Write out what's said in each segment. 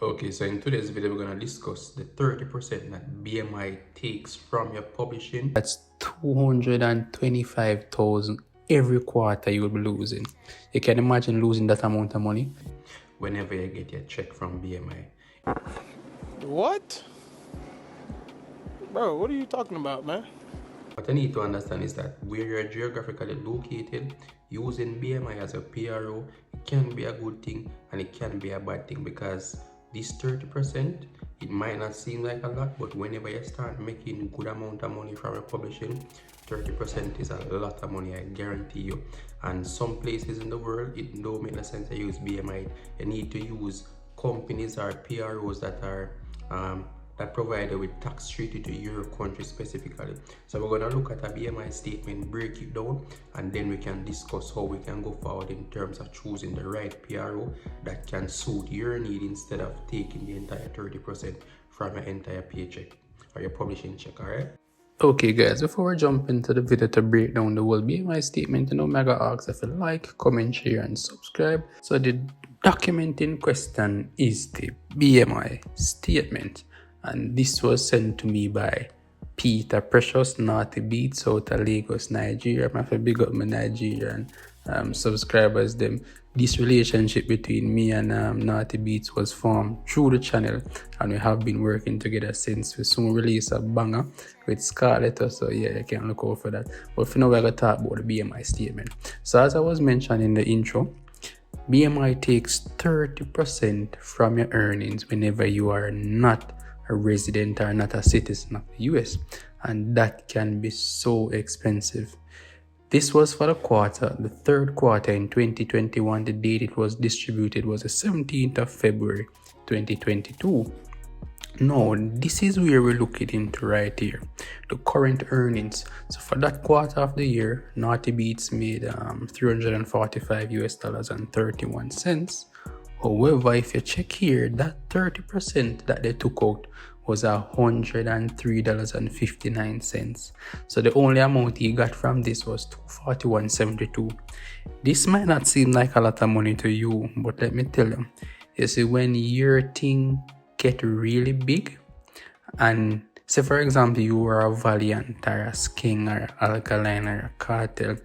Okay, so in today's video, we're going to discuss the 30% that BMI takes from your publishing. That's 225,000 every quarter you will be losing. You can imagine losing that amount of money whenever you get your check from BMI. What? Bro, what are you talking about, man? What I need to understand is that where you're geographically located, using BMI as a PRO, it can be a good thing and it can be a bad thing, because this 30%, it might not seem like a lot, but whenever you start making good amount of money from your publishing, 30% is a lot of money, I guarantee you. And some places in the world, it don't make no sense to use BMI. You need to use companies or PROs that are that provide you with tax treaty to your country specifically. So we're going to look at a BMI statement, break it down, and then we can discuss how we can go forward in terms of choosing the right PRO that can suit your need instead of taking the entire 30% from your entire paycheck or your publishing check. All right. Okay guys, before we jump into the video to break down the whole BMI statement, Mega asks if you like, comment, share and subscribe. So the document in question is the BMI statement, and this was sent to me by Peter Precious, Naughty Beats out of Lagos, Nigeria. I have to big up my Nigerian subscribers them. This relationship between me and Naughty Beats was formed through the channel, and we have been working together since. We soon release a banger with Scarlett, so yeah, you can look out for that. But for now, we're going to talk about the BMI statement. So as I was mentioning in the intro, BMI takes 30% from your earnings whenever you are not a resident or not a citizen of the US, and that can be so expensive. This was for the quarter, the third quarter in 2021. The date it was distributed was the 17th of February 2022. Now, this is where we're looking into right here, the current earnings. So for that quarter of the year, Naughty Beats made $345 and 31 cents. However, if you check here, that 30% that they took out was $103.59. So the only amount he got from this was $241.72. This might not seem like a lot of money to you, but let me tell you, you see, when your thing get really big, and say for example you are a Valiant or a King or Alkaline or a Cartel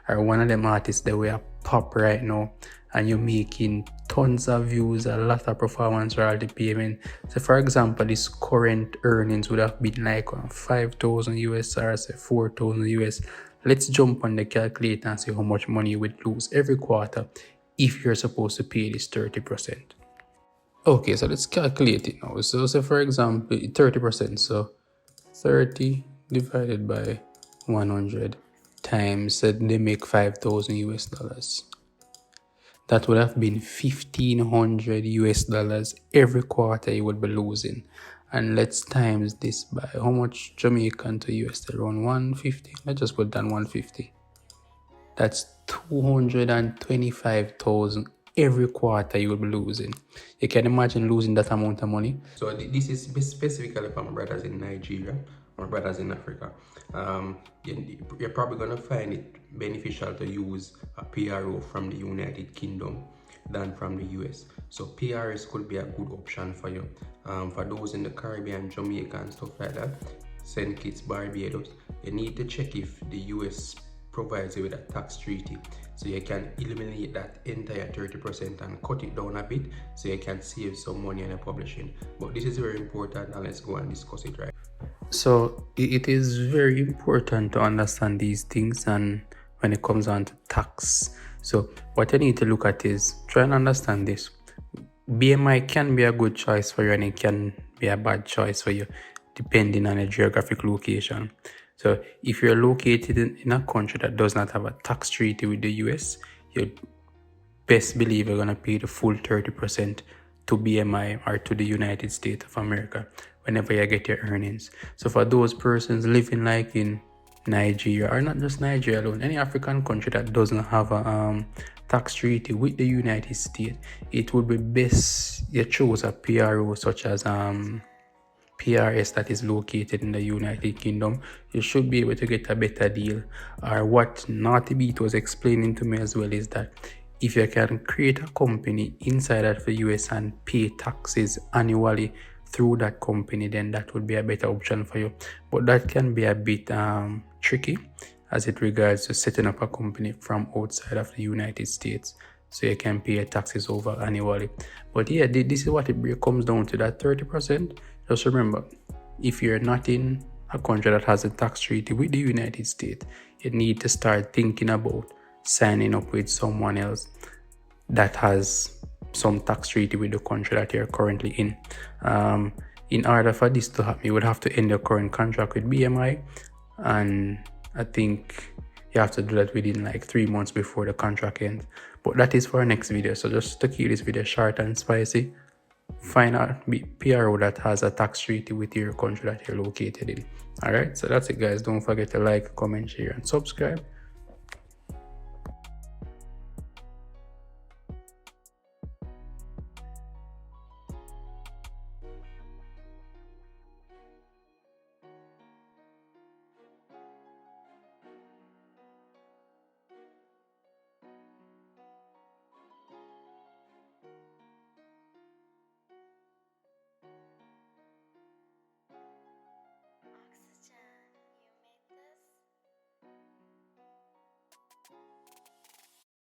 or one of them artists that we are pop right now, and you're making tons of views, a lot of performance royalty payment. So for example, this current earnings would have been like 5,000 US or say 4,000 US. Let's jump on the calculator and see how much money you would lose every quarter if you're supposed to pay this 30%. Okay, so let's calculate it now. So say for example 30%, so 30 divided by 100 times they make 5,000 US dollars. That would have been 1,500 US dollars every quarter you would be losing. And let's times this by how much Jamaican to US, around 150. Let's just put down 150. That's 225,000 every quarter you will be losing. You can imagine losing that amount of money. So this is specifically for my brothers in Nigeria, my brothers in Africa. You're probably going to find it beneficial to use a PRO from the United Kingdom than from the US. So PRS could be a good option for you. For those in the Caribbean, Jamaica and stuff like that, St. Kitts, Barbados, you need to check if the US provides you with a tax treaty, so you can eliminate that entire 30% and cut it down a bit so you can save some money on your publishing. But this is very important, and let's go and discuss it right. So it is very important to understand these things, and when it comes on to tax, so what you need to look at is try and understand this. BMI can be a good choice for you and it can be a bad choice for you depending on your geographic location. So if you're located in a country that does not have a tax treaty with the US, you best believe you're going to pay the full 30% to BMI or to the United States of America whenever you get your earnings. So for those persons living like in Nigeria, or not just Nigeria alone, any African country that doesn't have a tax treaty with the United States, it would be best you choose a PRO such as PRS that is located in the United Kingdom. You should be able to get a better deal. Or what Naughty Beat was explaining to me as well is that if you can create a company inside of the US and pay taxes annually through that company, then that would be a better option for you. But that can be a bit tricky as it regards to setting up a company from outside of the United States, so you can pay your taxes over annually. But yeah, this is what it comes down to, that 30%. Just remember, if you're not in a country that has a tax treaty with the United States, you need to start thinking about signing up with someone else that has some tax treaty with the country that you're currently in. In order for this to happen, you would have to end your current contract with BMI, and I think you have to do that within like 3 months before the contract ends. But that is for our next video. So just to keep this video short and spicy, find out PRO that has a tax treaty with your country that you're located in. Alright, so that's it guys. Don't forget to like, comment, share and subscribe.